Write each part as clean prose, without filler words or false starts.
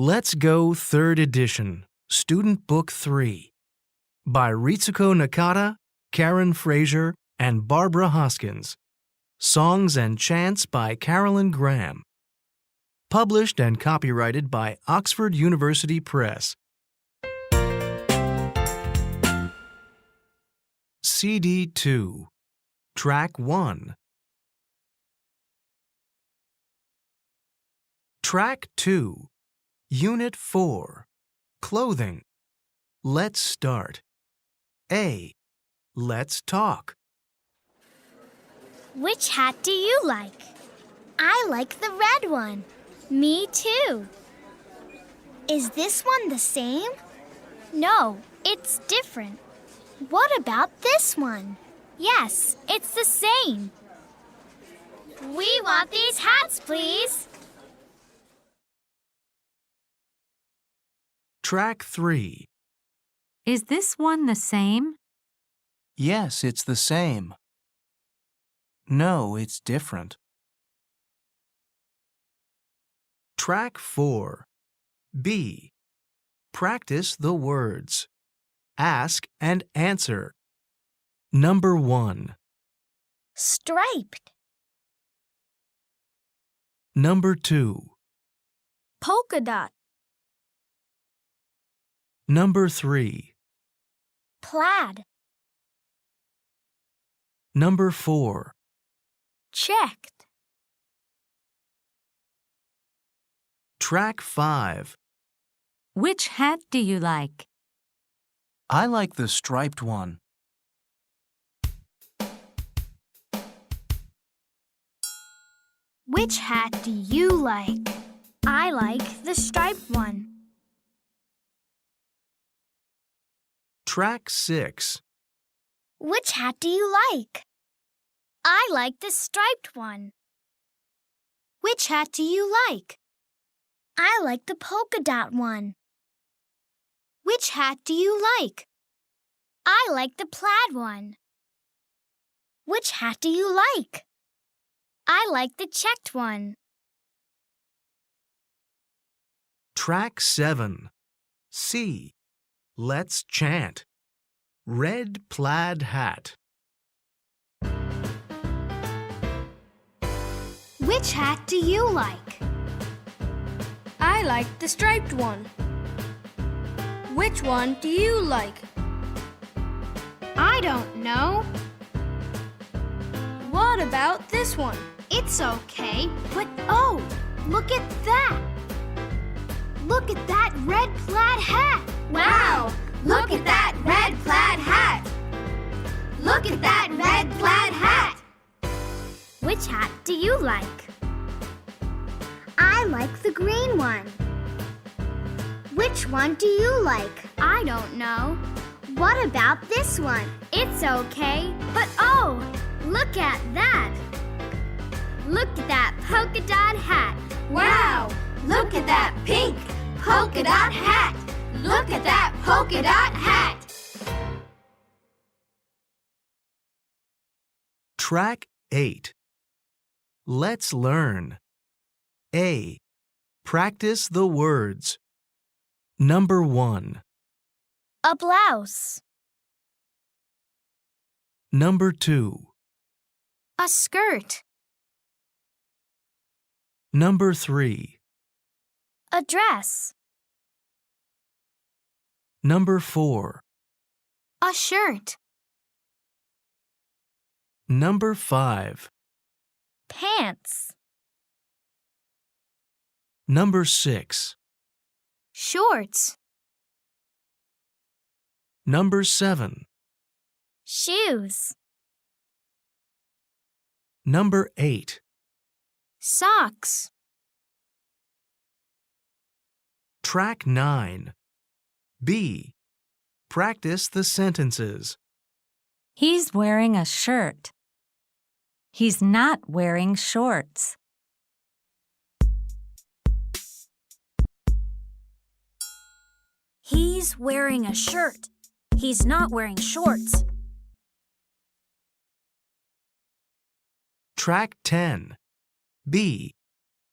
Let's Go 3rd Edition, Student Book 3, by Ritsuko Nakata, Karen Fraser, and Barbara Hoskins. Songs and Chants by Carolyn Graham. Published and copyrighted by Oxford University Press. CD 2, Track 1. Track 2, Unit 4, Clothing. Let's start. A. Let's talk. Which hat do you like? I like the red one. Me too. Is this one the same? No, it's different. What about this one? Yes, it's the same. We want these hats, please. Track 3. Is this one the same? Yes, it's the same. No, it's different. Track 4. B. Practice the words. Ask and answer. Number 1. Striped. Number 2. Polka dot. Number 3. Plaid. Number 4. Checked. Track 5. Which hat do you like? I like the striped one. Which hat do you like? I like the striped one. Track 6. Which hat do you like? I like the striped one. Which hat do you like? I like the polka dot one. Which hat do you like? I like the plaid one. Which hat do you like? I like the checked one. Track 7. C. Let's chant. Red plaid hat. Which hat do you like? I like the striped one. Which one do you like? I don't know. What about this one? It's okay, but oh, look at that! Look at that red plaid hat! Wow! Look at that red plaid hat! Look at that red plaid hat! Which hat do you like? I like the green one. Which one do you like? I don't know. What about this one? It's okay, but oh, look at that! Look at that polka dot hat! Wow! Look at that pink polka dot hat! Look at that polka dot hat! Track 8. Let's learn. A. Practice the words. Number 1. A blouse. Number 2. A skirt. Number 3. A dress. Number 4. A shirt. Number 5. Pants. Number 6. Shorts. Number 7. Shoes. Number 8. Socks. Track 9. B. Practice the sentences. He's wearing a shirt. He's not wearing shorts. He's wearing a shirt. He's not wearing shorts. Track 10. B.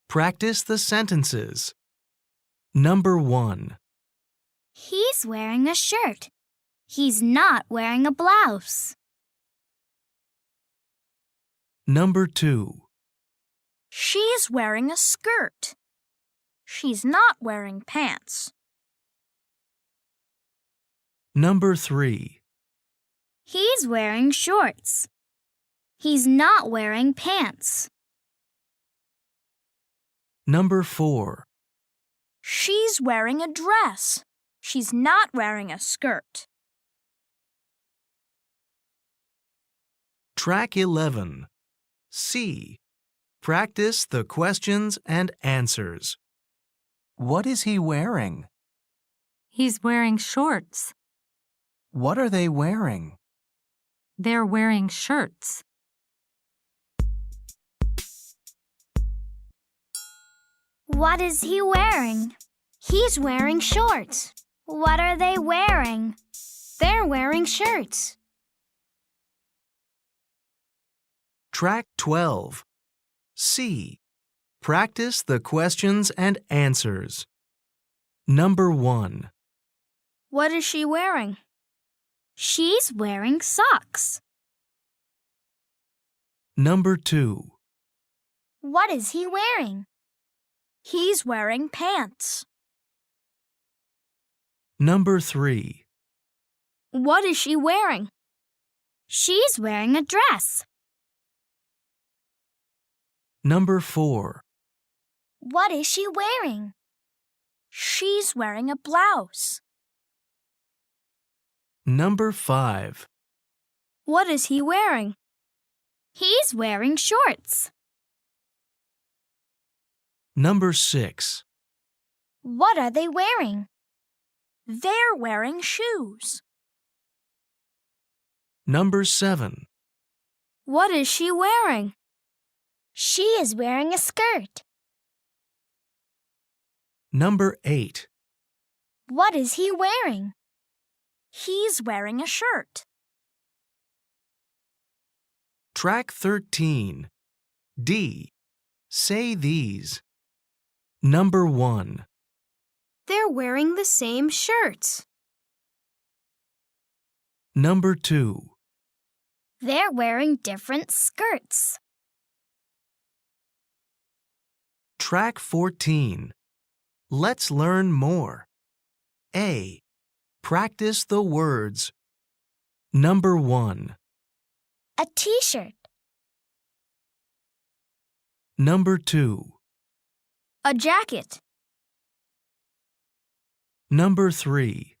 Practice the sentences. Number 1. He's wearing a shirt. He's not wearing a blouse. Number 2. She's wearing a skirt. She's not wearing pants. Number 3. He's wearing shorts. He's not wearing pants. Number 4. She's wearing a dress. She's not wearing a skirt. Track 11. C. Practice the questions and answers. What is he wearing? He's wearing shorts. What are they wearing? They're wearing shirts. What is he wearing? He's wearing shorts. What are they wearing? They're wearing shirts. Track 12. C. Practice the questions and answers. Number 1. What is she wearing? She's wearing socks. Number 2. What is he wearing? He's wearing pants. Number 3. What is she wearing? She's wearing a dress. Number 4. What is she wearing? She's wearing a blouse. Number 5. What is he wearing? He's wearing shorts. Number 6. What are they wearing? They're wearing shoes. Number 7. What is she wearing? She is wearing a skirt. Number 8. What is he wearing? He's wearing a shirt. Track 13. D. Say these. Number 1. They're wearing the same shirts. Number 2. They're wearing different skirts. Track 14. Let's learn more. A. Practice the words. Number 1. A t-shirt. Number 2. A jacket. Number 3.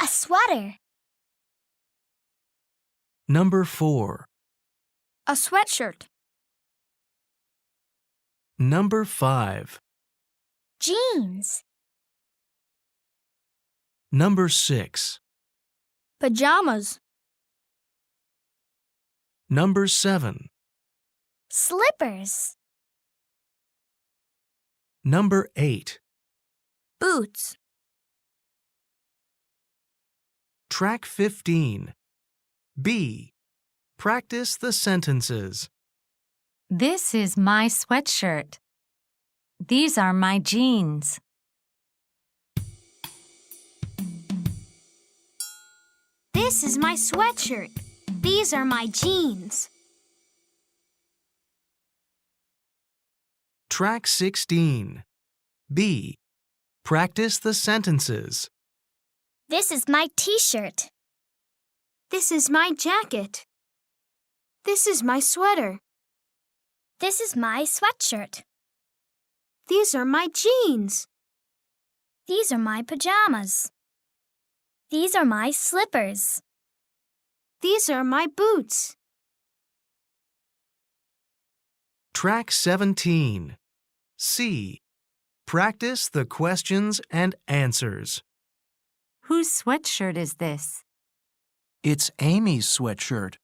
A sweater. Number 4. A sweatshirt. Number 5. Jeans. Number 6. Pajamas. Number 7. Slippers. Number 8. Boots. Track 15. B. Practice the sentences. This is my sweatshirt. These are my jeans. This is my sweatshirt. These are my jeans. Track 16. B. Practice the sentences. This is my t-shirt. This is my jacket. This is my sweater. This is my sweatshirt. These are my jeans. These are my pajamas. These are my slippers. These are my boots. Track 17. C. Practice the questions and answers. Whose sweatshirt is this? It's Amy's sweatshirt.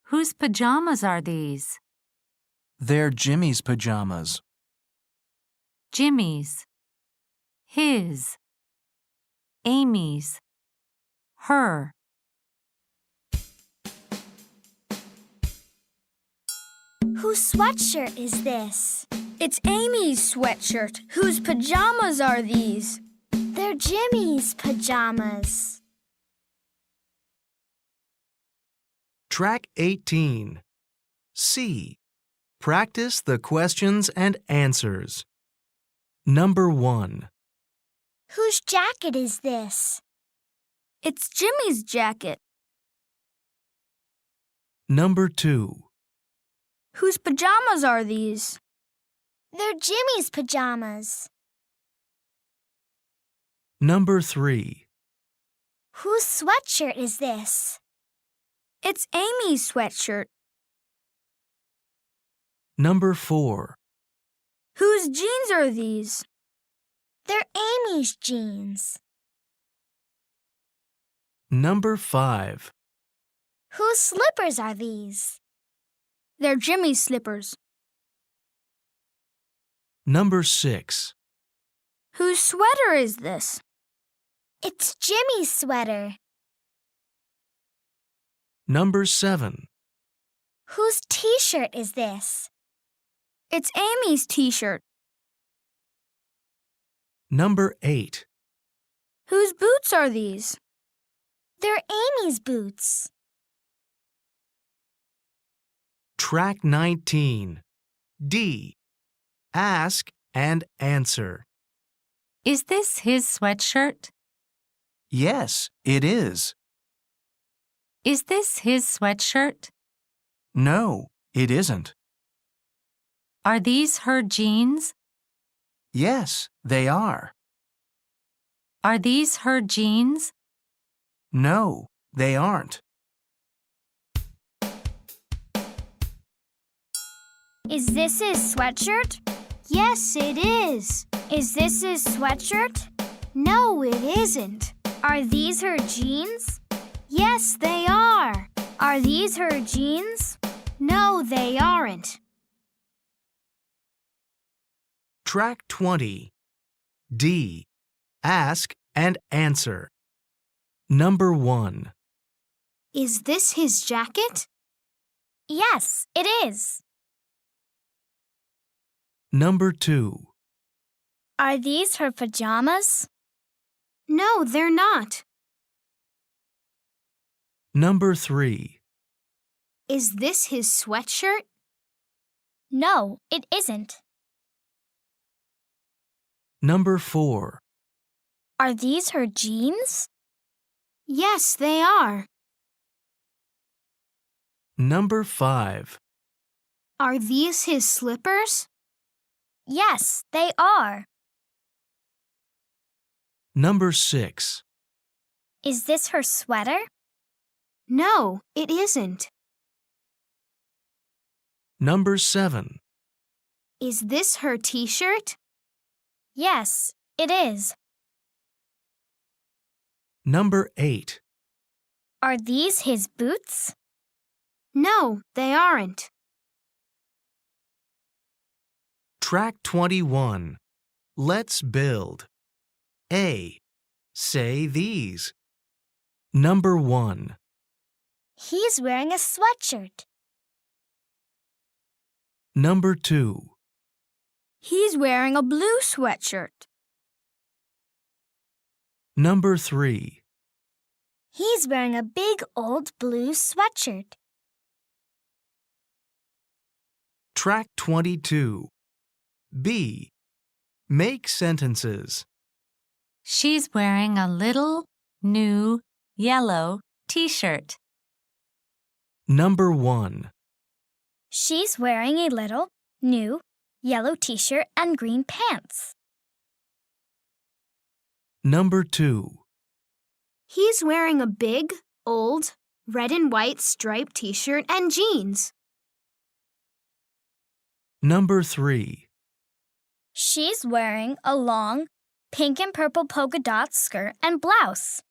Whose pajamas are these? They're Jimmy's pajamas. Jimmy's. His. Amy's. Her. Whose sweatshirt is this? It's Amy's sweatshirt. Whose pajamas are these? They're Jimmy's pajamas. Track 18. C. Practice the questions and answers. Number 1. Whose jacket is this? It's Jimmy's jacket. Number 2. Whose pajamas are these? They're Jimmy's pajamas. Number 3. Whose sweatshirt is this? It's Amy's sweatshirt. Number 4. Whose jeans are these? They're Amy's jeans. Number 5. Whose slippers are these? They're Jimmy's slippers. Number 6. Whose sweater is this? It's Jimmy's sweater. Number 7. Whose t-shirt is this? It's Amy's t-shirt. Number 8. Whose boots are these? They're Amy's boots. Track 19. D. Ask and answer. Is this his sweatshirt? Yes, it is. Is this his sweatshirt? No, it isn't. Are these her jeans? Yes, they are. Are these her jeans? No, they aren't. Is this his sweatshirt? Yes, it is. Is this his sweatshirt? No, it isn't. Are these her jeans? Yes, they are. Are these her jeans? No, they aren't. Track 20. D. Ask and answer. Number 1. Is this his jacket? Yes, it is. Number 2. Are these her pajamas? No, they're not. Number 3. Is this his sweatshirt? No, it isn't. Number 4. Are these her jeans? Yes, they are. Number 5. Are these his slippers? Yes, they are. Number 6. Is this her sweater? No, it isn't. Number 7. Is this her t-shirt? Yes, it is. Number 8. Are these his boots? No, they aren't. Track 21. Let's build. A. Say these. Number 1. He's wearing a sweatshirt. Number 2. He's wearing a blue sweatshirt. Number 3. He's wearing a big old blue sweatshirt. Track 22. B. Make sentences. She's wearing a little, new, yellow t-shirt. Number 1. She's wearing a little, new, yellow t-shirt and green pants. Number 2. He's wearing a big, old, red and white striped t-shirt and jeans. Number 3. She's wearing a long, pink and purple polka dot skirt and blouse.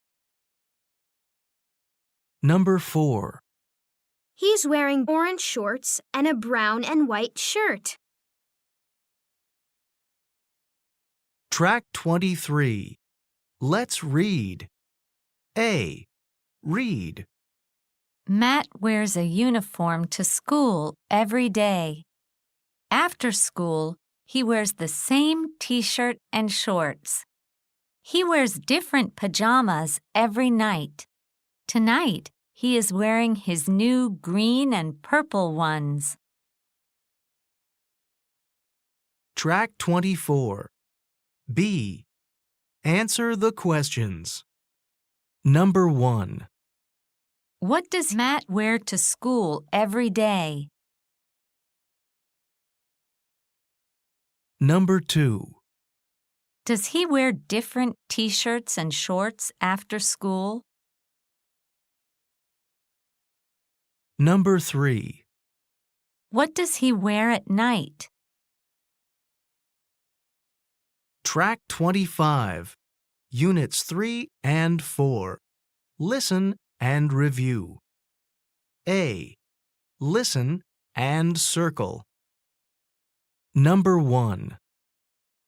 Number 4. He's wearing orange shorts and a brown and white shirt. Track 23. Let's read. A. Read. Matt wears a uniform to school every day. After school, he wears the same t-shirt and shorts. He wears different pajamas every night. Tonight, he is wearing his new green and purple ones. Track 24. B. Answer the questions. Number 1. What does Matt wear to school every day? Number 2. Does he wear different t-shirts and shorts after school? Number 3. What does he wear at night? Track 25. Units 3 and 4. Listen and review. A. Listen and circle. Number 1.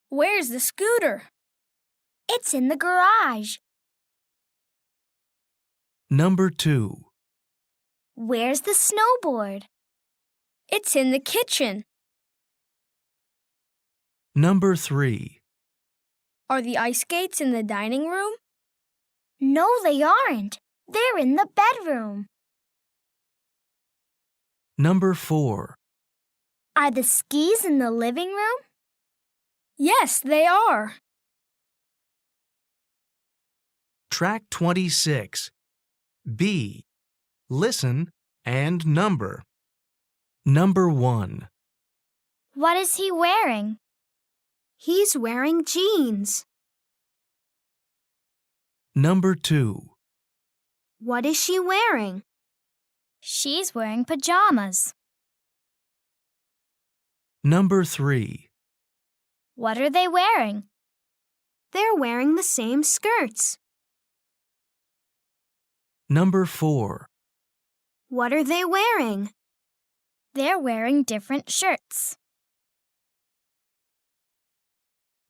Where's the scooter? It's in the garage. Number 2. Where's the snowboard? It's in the kitchen. Number 3. Are the ice skates in the dining room? No, they aren't. They're in the bedroom. Number 4. Are the skis in the living room? Yes, they are. Track 26. B. Listen and number. Number 1. What is he wearing? He's wearing jeans. Number 2. What is she wearing? She's wearing pajamas. Number 3. What are they wearing? They're wearing the same skirts. Number 4. What are they wearing? They're wearing different shirts.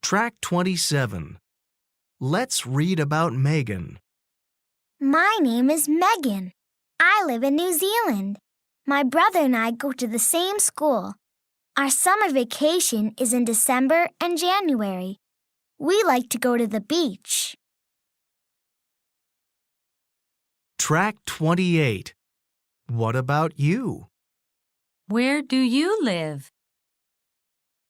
Track 27. Let's read about Megan. My name is Megan. I live in New Zealand. My brother and I go to the same school. Our summer vacation is in December and January. We like to go to the beach. Track 28. What about you? Where do you live?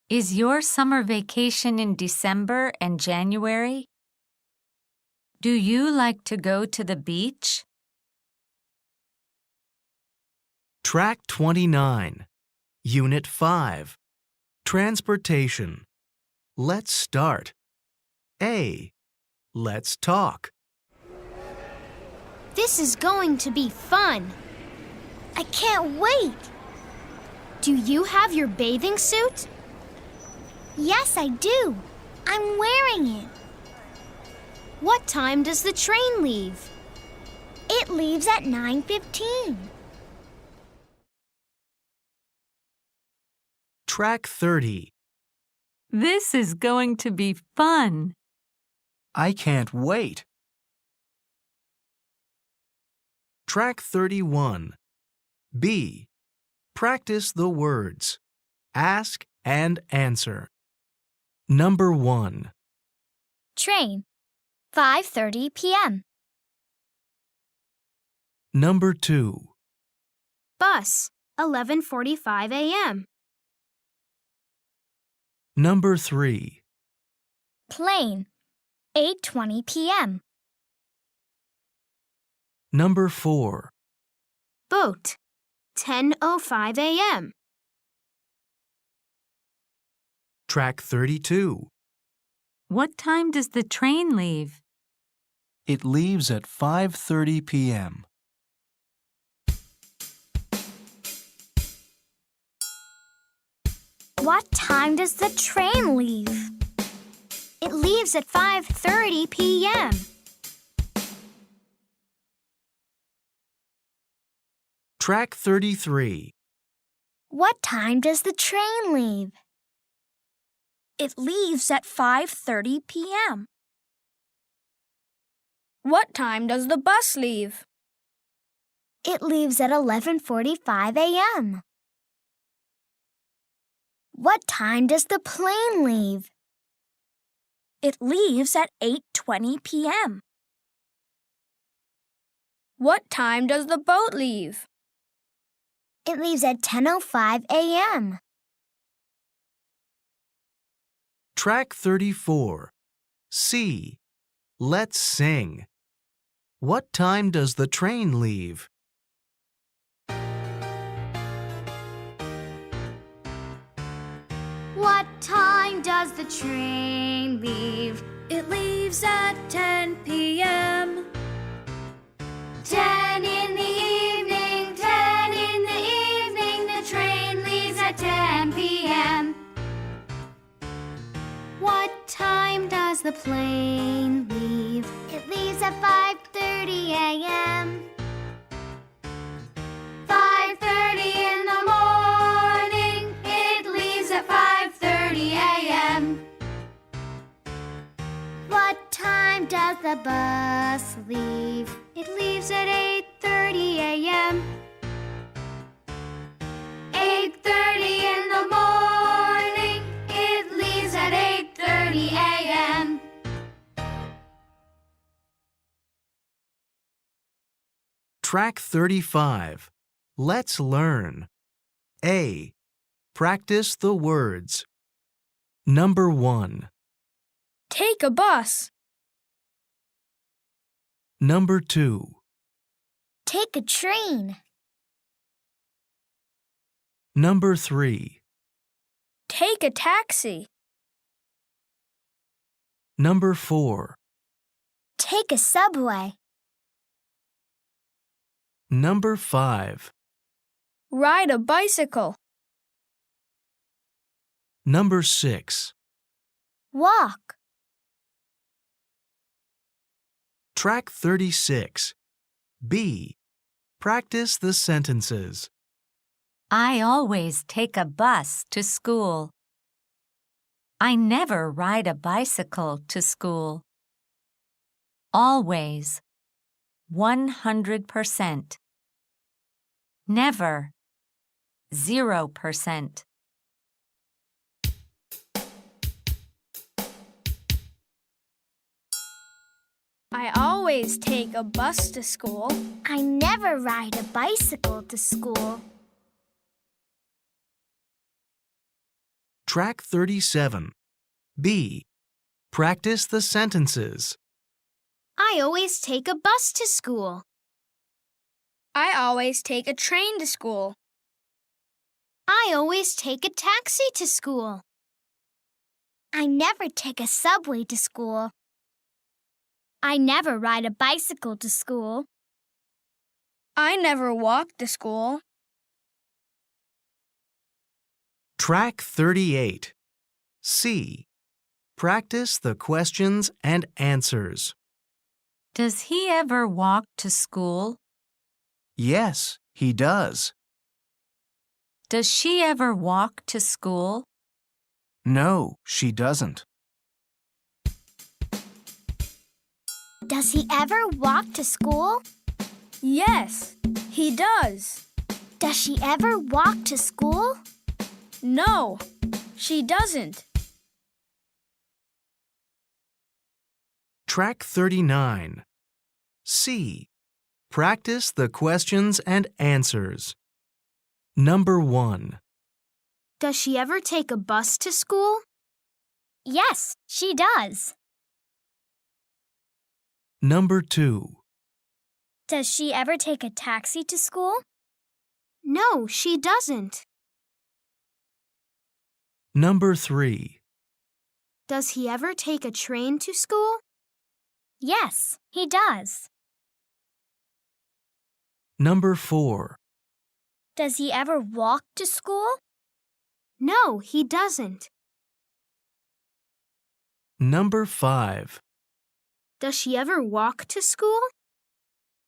Is your summer vacation in December and January? Do you like to go to the beach? Track 29. Unit 5. Transportation. Let's start. A. Let's talk. This is going to be fun. I can't wait. Do you have your bathing suit? Yes, I do. I'm wearing it. What time does the train leave? It leaves at 9:15. Track 30. This is going to be fun. I can't wait. Track 31. B. Practice the words. Ask and answer. Number 1. Train, 5:30 p.m. Number 2. Bus, 11:45 a.m. Number 3. Plane, 8:20 p.m. Number 4. Boat, 10:05 a.m. Track 32. What time does the train leave? It leaves at 5:30 p.m. What time does the train leave? It leaves at 5:30 p.m. Track 33. What time does the train leave? It leaves at 5:30 p.m. What time does the bus leave? It leaves at 11:45 a.m. What time does the plane leave? It leaves at 8:20 p.m. What time does the boat leave? It leaves at 10:05 a.m. Track 34. C. Let's sing. What time does the train leave? What time does the train leave? It leaves at 10 p.m. 10 in the evening, 10 in the evening, the train leaves at 10 p.m. What time does the plane leave? It leaves at 5:30 a.m. 5:30 in the morning, it leaves at 5:30 a.m. What time does the bus leave? It leaves at 8:30 a.m. 8:30 in the morning, it leaves at 8:30 a.m. Track 35. Let's learn. A. Practice the words. Number 1. Take a bus. Number 2. Take a train. Number 3. Take a taxi. Number 4. Take a subway. Number 5. Ride a bicycle. Number 6. Walk. Track 36. B. Practice the sentences. I always take a bus to school. I never ride a bicycle to school. Always. 100%. Never. 0%. I always take a bus to school. I never ride a bicycle to school. Track 37. B. Practice the sentences. I always take a bus to school. I always take a train to school. I always take a taxi to school. I never take a subway to school. I never ride a bicycle to school. I never walk to school. Track 38. C. Practice the questions and answers. Does he ever walk to school? Yes, he does. Does she ever walk to school? No, she doesn't. Does he ever walk to school? Yes, he does. Does she ever walk to school? No, she doesn't. Track 39. C. Practice the questions and answers. Number 1. Does she ever take a bus to school? Yes, she does. Number 2. Does she ever take a taxi to school? No, she doesn't. Number 3. Does he ever take a train to school? Yes, he does. Number 4. Does he ever walk to school? No, he doesn't. Number 5. Does she ever walk to school?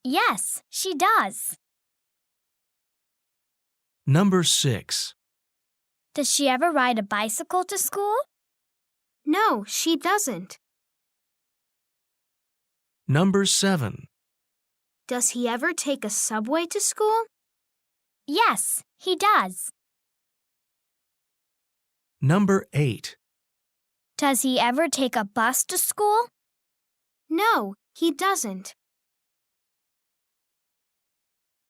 Yes, she does. Number 6. Does she ever ride a bicycle to school? No, she doesn't. Number 7. Does he ever take a subway to school? Yes, he does. Number 8. Does he ever take a bus to school? No, he doesn't.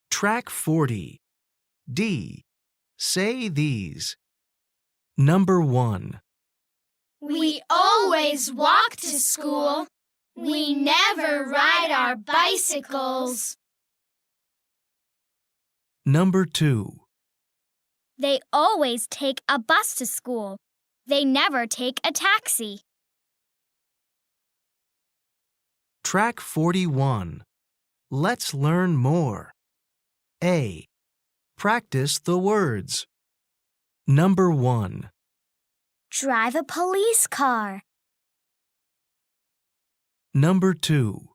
Track 40. D. Say these. Number 1. We always walk to school. We never ride our bicycles. Number 2. They always take a bus to school. They never take a taxi. Track 41. Let's learn more. A. Practice the words. Number 1. Drive a police car. Number 2.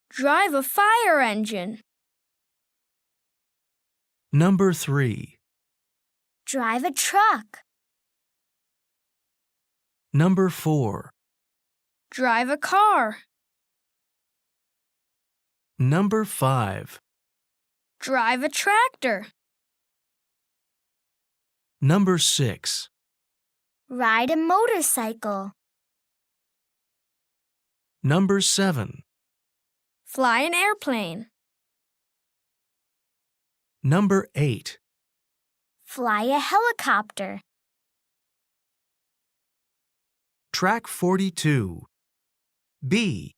Drive a fire engine. Number 3. Drive a truck. Number 4. Drive a car. Number 5. Drive a tractor. Number 6. Ride a motorcycle. Number 7. Fly an airplane. Number 8. Fly a helicopter. Track 42. B.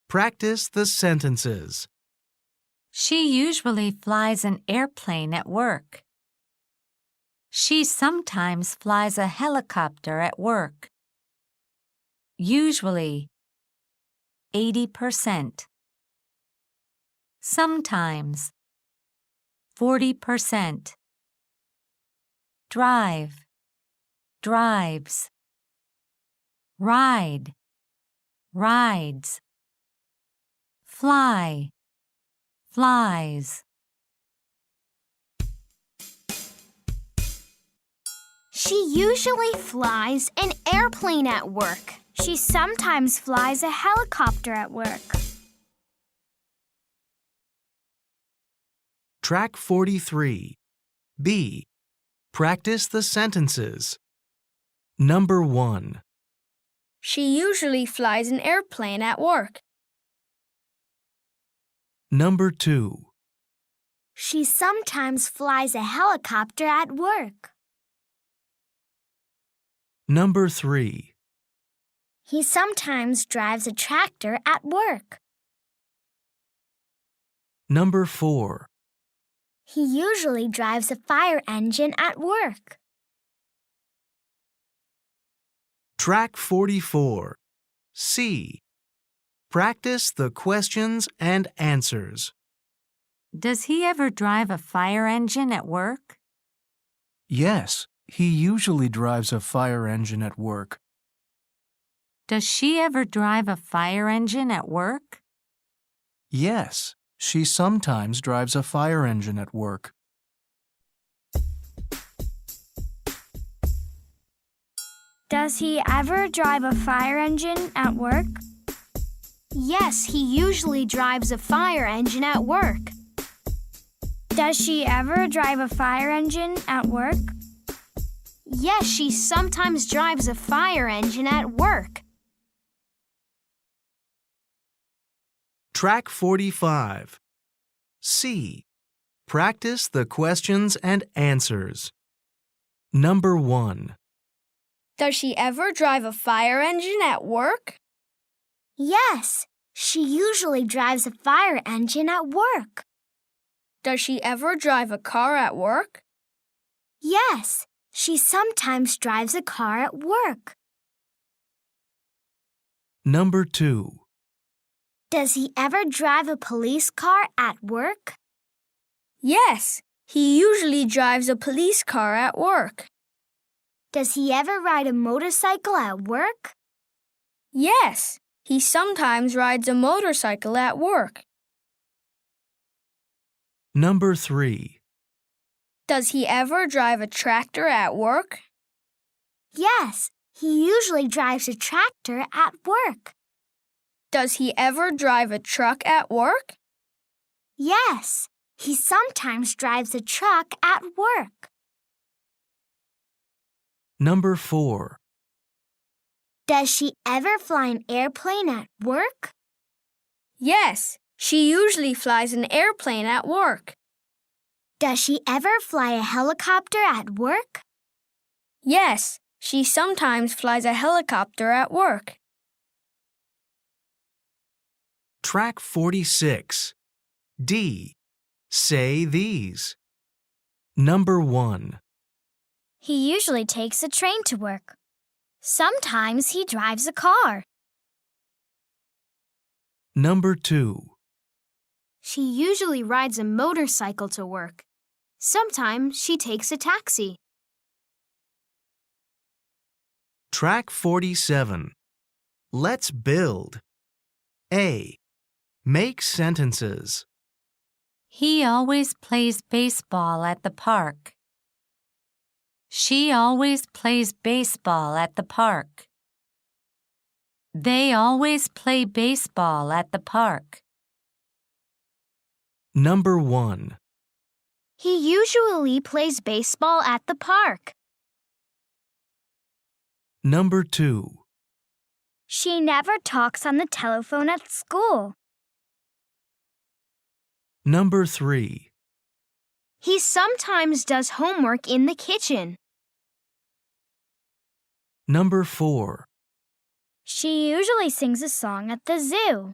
Practice the sentences. She usually flies an airplane at work. She sometimes flies a helicopter at work. Usually, 80%. Sometimes, 40%. Drive, drives. Ride, rides. Fly, flies. She usually flies an airplane at work. She sometimes flies a helicopter at work. Track 43. B. Practice the sentences. Number 1. She usually flies an airplane at work. Number 2. She sometimes flies a helicopter at work. Number 3. He sometimes drives a tractor at work. Number 4. He usually drives a fire engine at work. Track 44. C. Practice the questions and answers. Does he ever drive a fire engine at work? Yes, he usually drives a fire engine at work. Does she ever drive a fire engine at work? Yes, she sometimes drives a fire engine at work. Does he ever drive a fire engine at work? Yes, he usually drives a fire engine at work. Does she ever drive a fire engine at work? Yes, she sometimes drives a fire engine at work. Track 45. C. Practice the questions and answers. Number 1. Does she ever drive a fire engine at work? Yes, she usually drives a fire engine at work. Does she ever drive a car at work? Yes, she sometimes drives a car at work. Number 2. Does he ever drive a police car at work? Yes, he usually drives a police car at work. Does he ever ride a motorcycle at work? Yes, he sometimes rides a motorcycle at work. Number 3. Does he ever drive a tractor at work? Yes, he usually drives a tractor at work. Does he ever drive a truck at work? Yes, he sometimes drives a truck at work. Number 4. Does she ever fly an airplane at work? Yes, she usually flies an airplane at work. Does she ever fly a helicopter at work? Yes, she sometimes flies a helicopter at work. Track 46. D. Say these. Number 1. He usually takes a train to work. Sometimes he drives a car. Number 2. She usually rides a motorcycle to work. Sometimes she takes a taxi. Track 47. Let's build. A. Make sentences. He always plays baseball at the park. She always plays baseball at the park. They always play baseball at the park. Number 1. He usually plays baseball at the park. Number 2. She never talks on the telephone at school. Number 3. He sometimes does homework in the kitchen. Number 4. She usually sings a song at the zoo.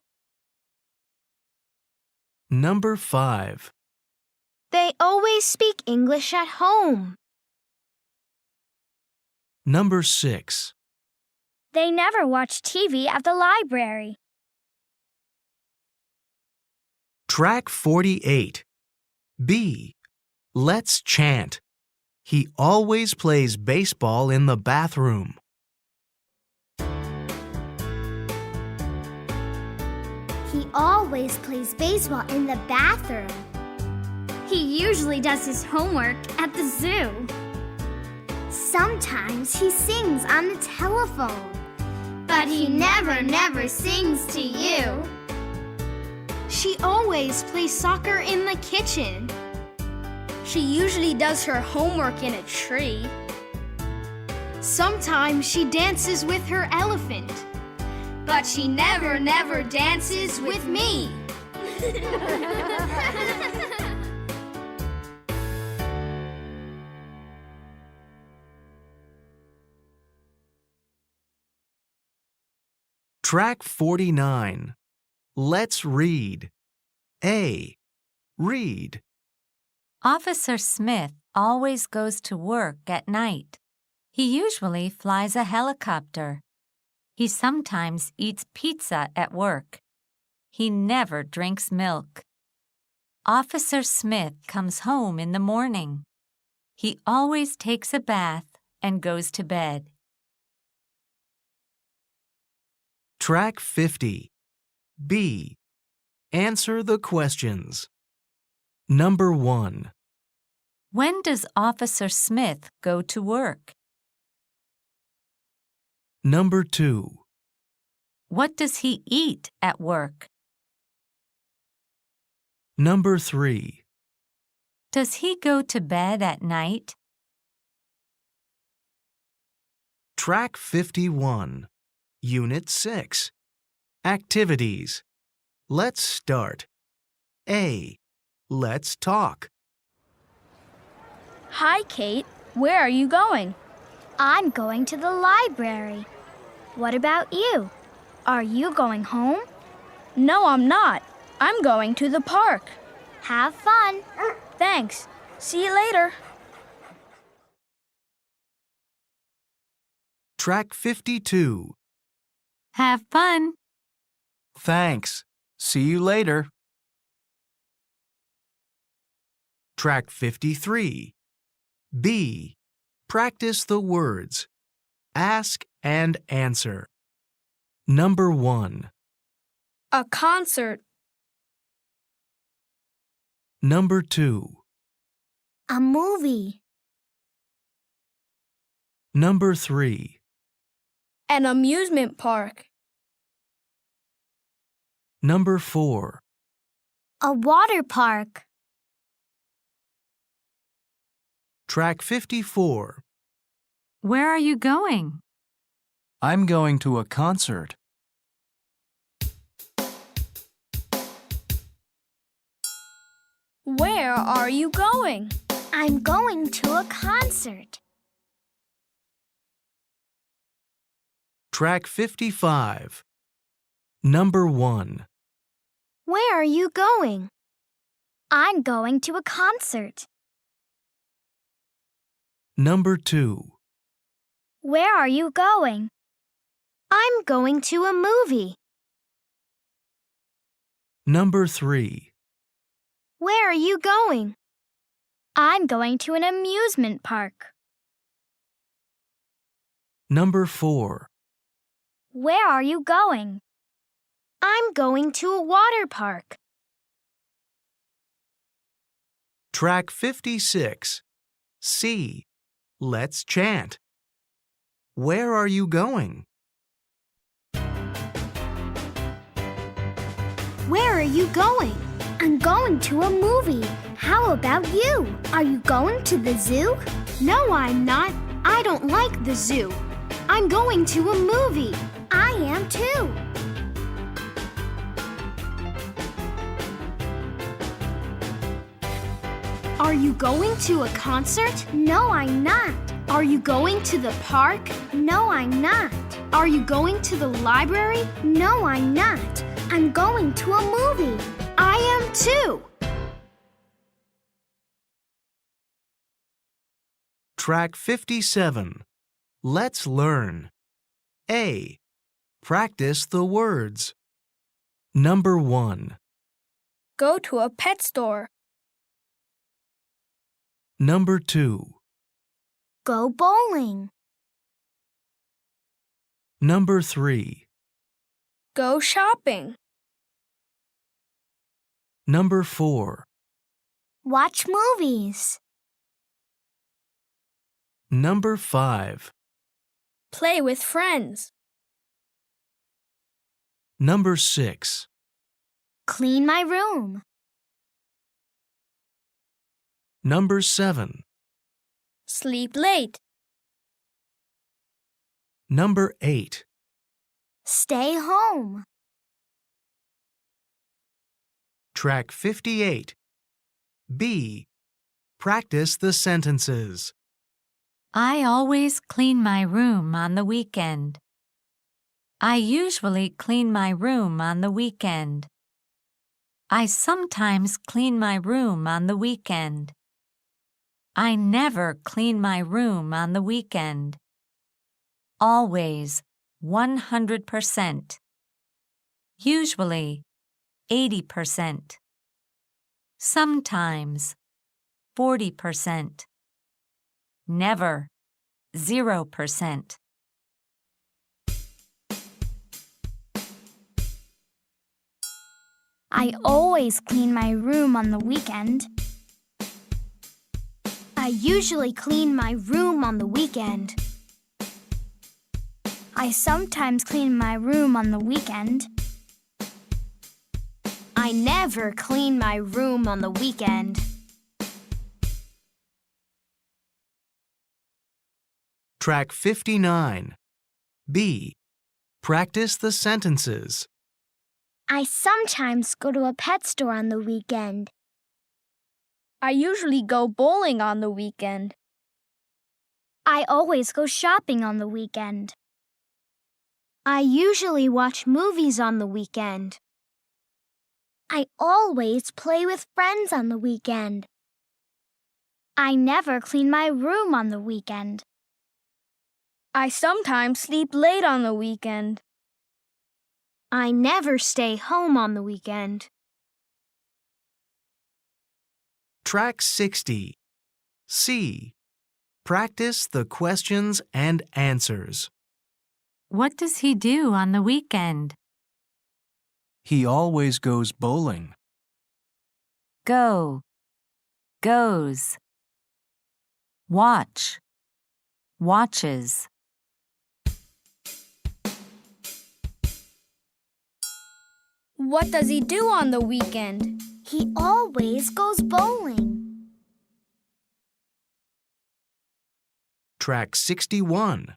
Number 5. They always speak English at home. Number 6. They never watch TV at the library. Track 48. B. Let's chant. He always plays baseball in the bathroom. He always plays baseball in the bathroom. He usually does his homework at the zoo. Sometimes he sings on the telephone. But he never sings to you. She always plays soccer in the kitchen. She usually does her homework in a tree. Sometimes she dances with her elephant. But she never dances with me. Track 49. Let's read. A. Read. Officer Smith always goes to work at night. He usually flies a helicopter. He sometimes eats pizza at work. He never drinks milk. Officer Smith comes home in the morning. He always takes a bath and goes to bed. Track 50. B. Answer the questions. Number 1. When does Officer Smith go to work? Number 2. What does he eat at work? Number 3. Does he go to bed at night? Track 51. Unit 6. Activities. Let's start. A. Let's talk. Hi, Kate. Where are you going? I'm going to the library. What about you? Are you going home? No, I'm not. I'm going to the park. Have fun. Thanks. See you later. Track 52. Have fun. Thanks. See you later. Track 53. B. Practice the words. Ask and answer. Number 1. A concert. Number 2. A movie. Number 3. An amusement park. Number 4. A water park. Track 54. Where are you going? I'm going to a concert. Where are you going? I'm going to a concert. Track 55. Number 1. Where are you going? I'm going to a concert. Number 2. Where are you going? I'm going to a movie. Number 3. Where are you going? I'm going to an amusement park. Number 4. Where are you going? I'm going to a water park. Track 56. C. Let's chant. Where are you going? Where are you going? I'm going to a movie. How about you? Are you going to the zoo? No, I'm not. I don't like the zoo. I'm going to a movie. I am too. Are you going to a concert? No, I'm not. Are you going to the park? No, I'm not. Are you going to the library? No, I'm not. I'm going to a movie. I am too. Track 57. Let's learn. A. Practice the words. Number 1. Go to a pet store. Number 2. Go bowling. Number 3. Go shopping. Number 4. Watch movies. Number 5. Play with friends. Number 6. Clean my room. Number 7. Sleep late. Number 8. Stay home. Track 58. B. Practice the sentences. I always clean my room on the weekend. I usually clean my room on the weekend. I sometimes clean my room on the weekend. I never clean my room on the weekend. Always, 100%. Usually, 80%. Sometimes, 40%. Never, 0%. I always clean my room on the weekend. I usually clean my room on the weekend. I sometimes clean my room on the weekend. I never clean my room on the weekend. Track 59. B. Practice the sentences. I sometimes go to a pet store on the weekend. I usually go bowling on the weekend. I always go shopping on the weekend. I usually watch movies on the weekend. I always play with friends on the weekend. I never clean my room on the weekend. I sometimes sleep late on the weekend. I never stay home on the weekend. Track 60. C. Practice the questions and answers. What does he do on the weekend? He always goes bowling. Go, goes. Watch, watches. What does he do on the weekend? He always goes bowling. Track 61.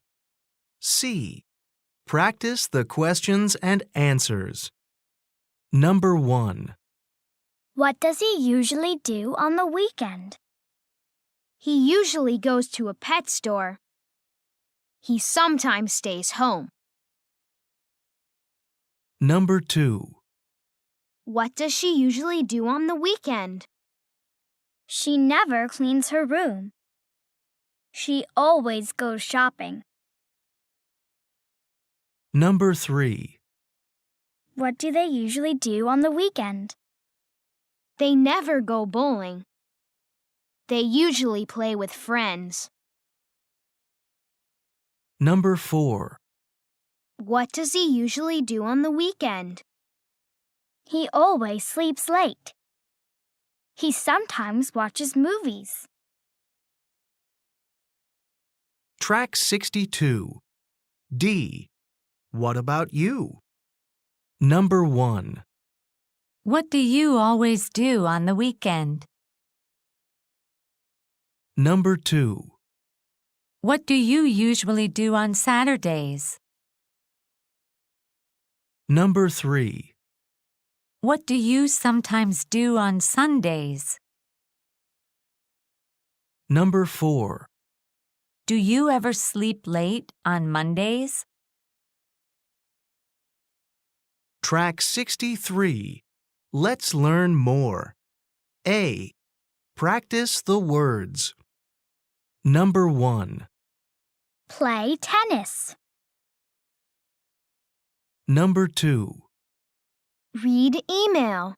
C. Practice the questions and answers. Number 1. What does he usually do on the weekend? He usually goes to a pet store. He sometimes stays home. Number 2. What does she usually do on the weekend? She never cleans her room. She always goes shopping. Number 3. What do they usually do on the weekend? They never go bowling. They usually play with friends. Number 4. What does he usually do on the weekend? He always sleeps late. He sometimes watches movies. Track 62. D. What about you? Number 1. What do you always do on the weekend? Number 2. What do you usually do on Saturdays? Number 3. What do you sometimes do on Sundays? Number 4. Do you ever sleep late on Mondays? Track 63. Let's learn more. A. Practice the words. Number 1. Play tennis. Number 2. Read email.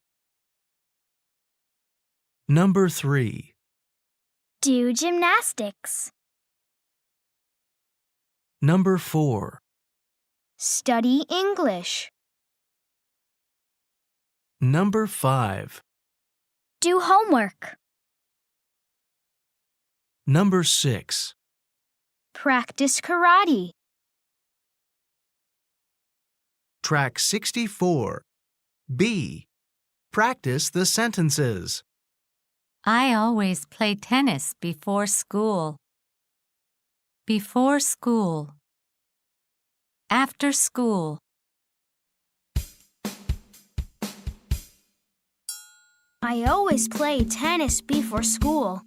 Number 3. Do gymnastics. Number 4. Study English. Number 5. Do homework. Number 6. Practice karate. Track 64. B. Practice the sentences. I always play tennis before school. Before school. After school. I always play tennis before school.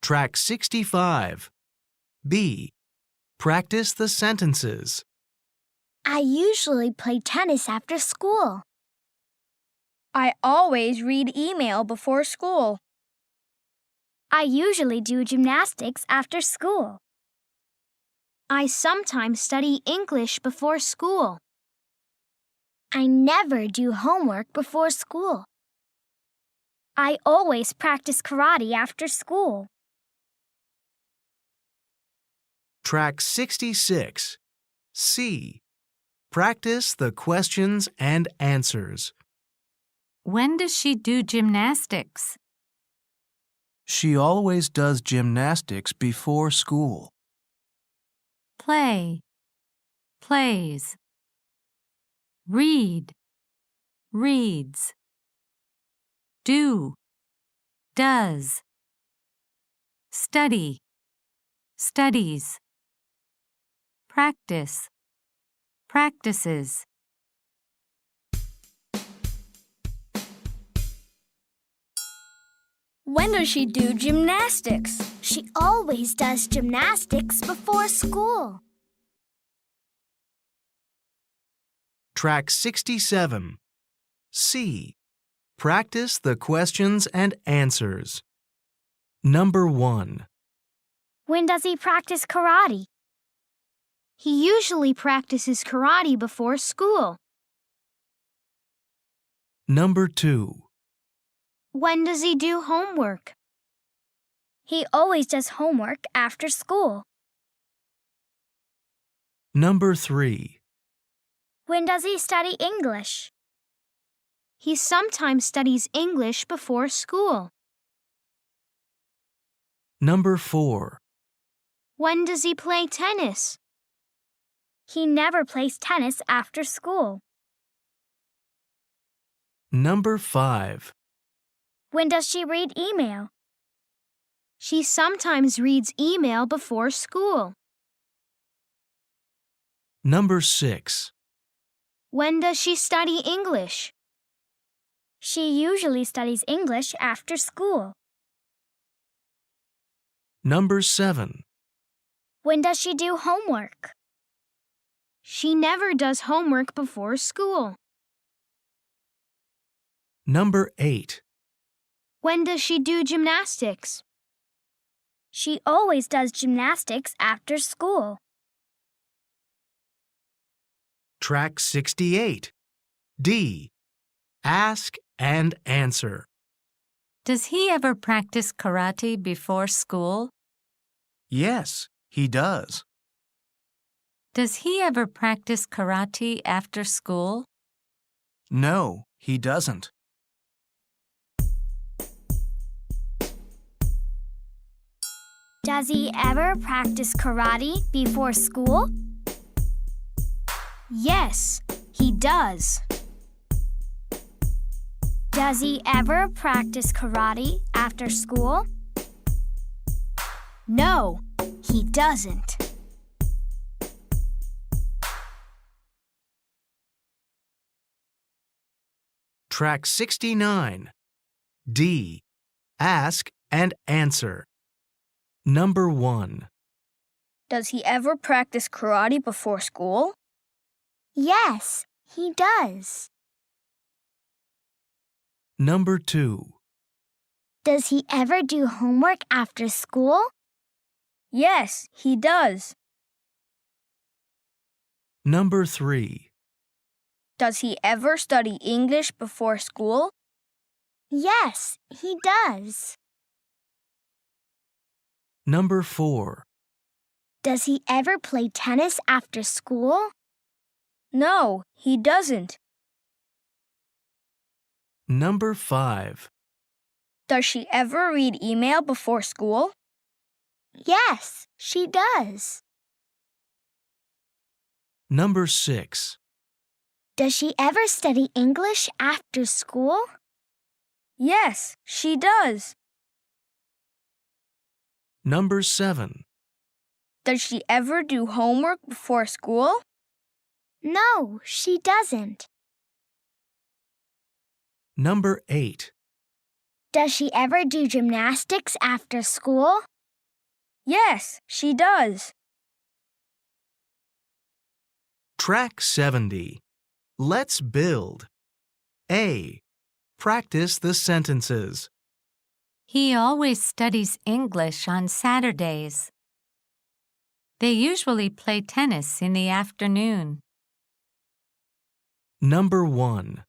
Track 65. B. Practice the sentences. I usually play tennis after school. I always read email before school. I usually do gymnastics after school. I sometimes study English before school. I never do homework before school. I always practice karate after school. Track 66. C. Practice the questions and answers. When does she do gymnastics? She always does gymnastics before school. Play. Plays. Read. Reads. Do. Does. Study. Studies. Practice. Practices. When does she do gymnastics? She always does gymnastics before school. Track 67. C. Practice the questions and answers. Number 1. When does he practice karate? He usually practices karate before school. Number 2. When does he do homework? He always does homework after school. Number 3. When does he study English? He sometimes studies English before school. Number 4. When does he play tennis? He never plays tennis after school. Number 5. When does she read email? She sometimes reads email before school. Number 6. When does she study English? She usually studies English after school. Number 7. When does she do homework? She never does homework before school. Number 8. When does she do gymnastics? She always does gymnastics after school. Track 68. D. Ask and answer. Does he ever practice karate before school? Yes, he does. Does he ever practice karate after school? No, he doesn't. Does he ever practice karate before school? Yes, he does. Does he ever practice karate after school? No, he doesn't. Track 69. D. Ask and answer. Number 1. Does he ever practice karate before school? Yes, he does. Number 2. Does he ever do homework after school? Yes, he does. Number 3. Does he ever study English before school? Yes, he does. Number 4. Does he ever play tennis after school? No, he doesn't. Number 5. Does she ever read email before school? Yes, she does. Number 6. Does she ever study English after school? Yes, she does. Number 7. Does she ever do homework before school? No, she doesn't. Number 8. Does she ever do gymnastics after school? Yes, she does. Track 70. Let's build. A. Practice the sentences. He always studies English on Saturdays. They usually play tennis in the afternoon. Number 1.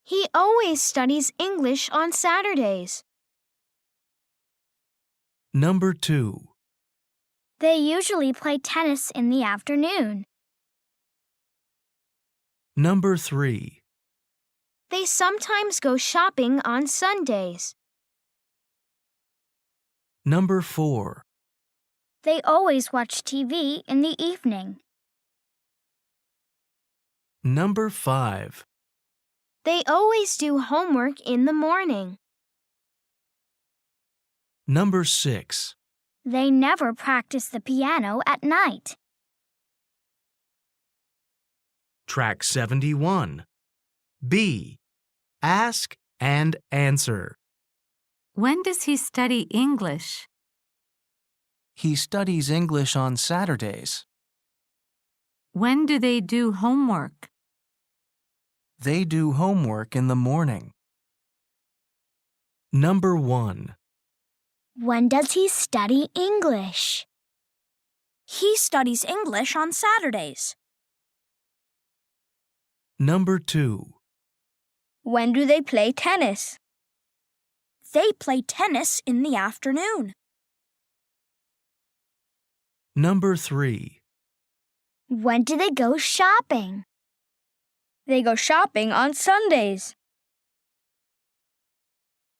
He always studies English on Saturdays. Number 2. They usually play tennis in the afternoon. Number 3. They sometimes go shopping on Sundays. Number 4. They always watch TV in the evening. Number 5. They always do homework in the morning. Number 6. They never practice the piano at night. Track 71. B. Ask and answer. When does he study English? He studies English on Saturdays. When do they do homework? They do homework in the morning. Number 1. When does he study English? He studies English on Saturdays. Number 2. When do they play tennis? They play tennis in the afternoon. Number 3. When do they go shopping? They go shopping on Sundays.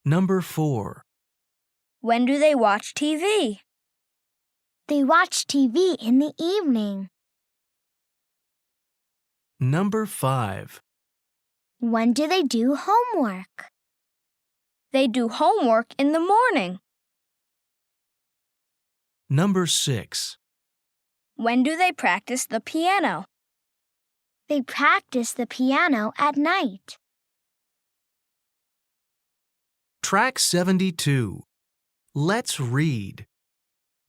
Number 4. When do they watch TV? They watch TV in the evening. Number 5. When do they do homework? They do homework in the morning. Number 6. When do they practice the piano? They practice the piano at night. Track 72. Let's read.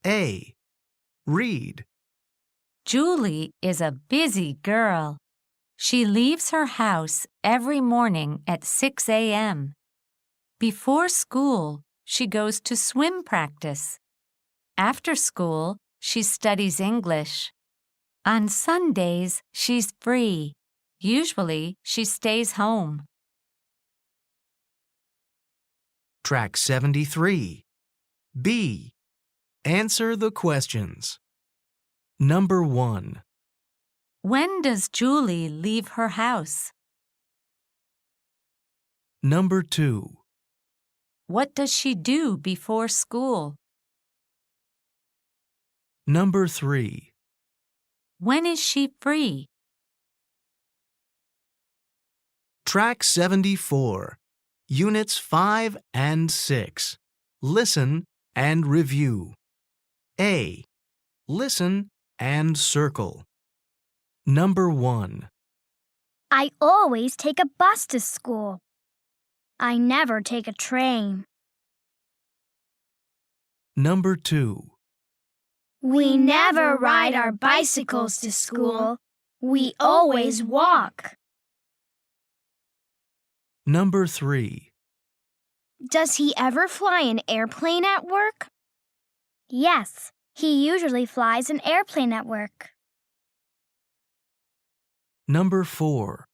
A. Read. Julie is a busy girl. She leaves her house every morning at 6 a.m. Before school, she goes to swim practice. After school, she studies English. On Sundays, she's free. Usually, she stays home. Track 73. B. Answer the questions. Number 1. When does Julie leave her house? Number 2. What does she do before school? Number 3. When is she free? Track 74. Units 5 and 6. Listen and review. A. Listen and circle. Number 1. I always take a bus to school. I never take a train. Number 2. We never ride our bicycles to school. We always walk. Number 3. Does he ever fly an airplane at work? Yes, he usually flies an airplane at work. Number 4.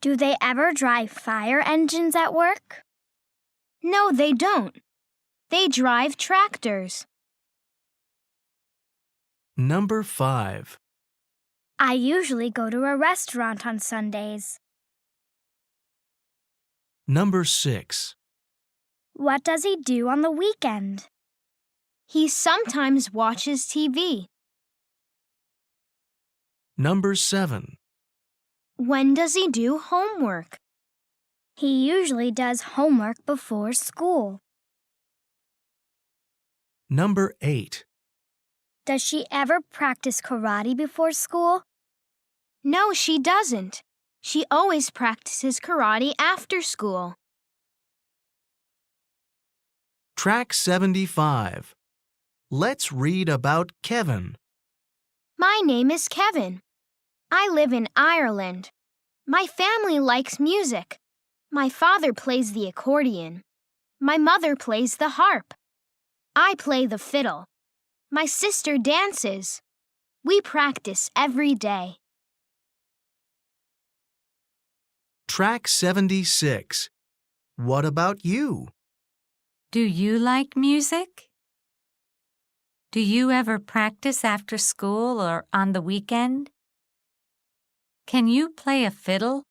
Do they ever drive fire engines at work? No, they don't. They drive tractors. Number 5. I usually go to a restaurant on Sundays. Number 6. What does he do on the weekend? He sometimes watches TV. Number 7. When does he do homework? He usually does homework before school. Number 8. Does she ever practice karate before school? No, she doesn't. She always practices karate after school. Track 75. Let's read about Kevin. My name is Kevin. I live in Ireland. My family likes music. My father plays the accordion. My mother plays the harp. I play the fiddle. My sister dances. We practice every day. Track 76. What about you? Do you like music? Do you ever practice after school or on the weekend? Can you play a fiddle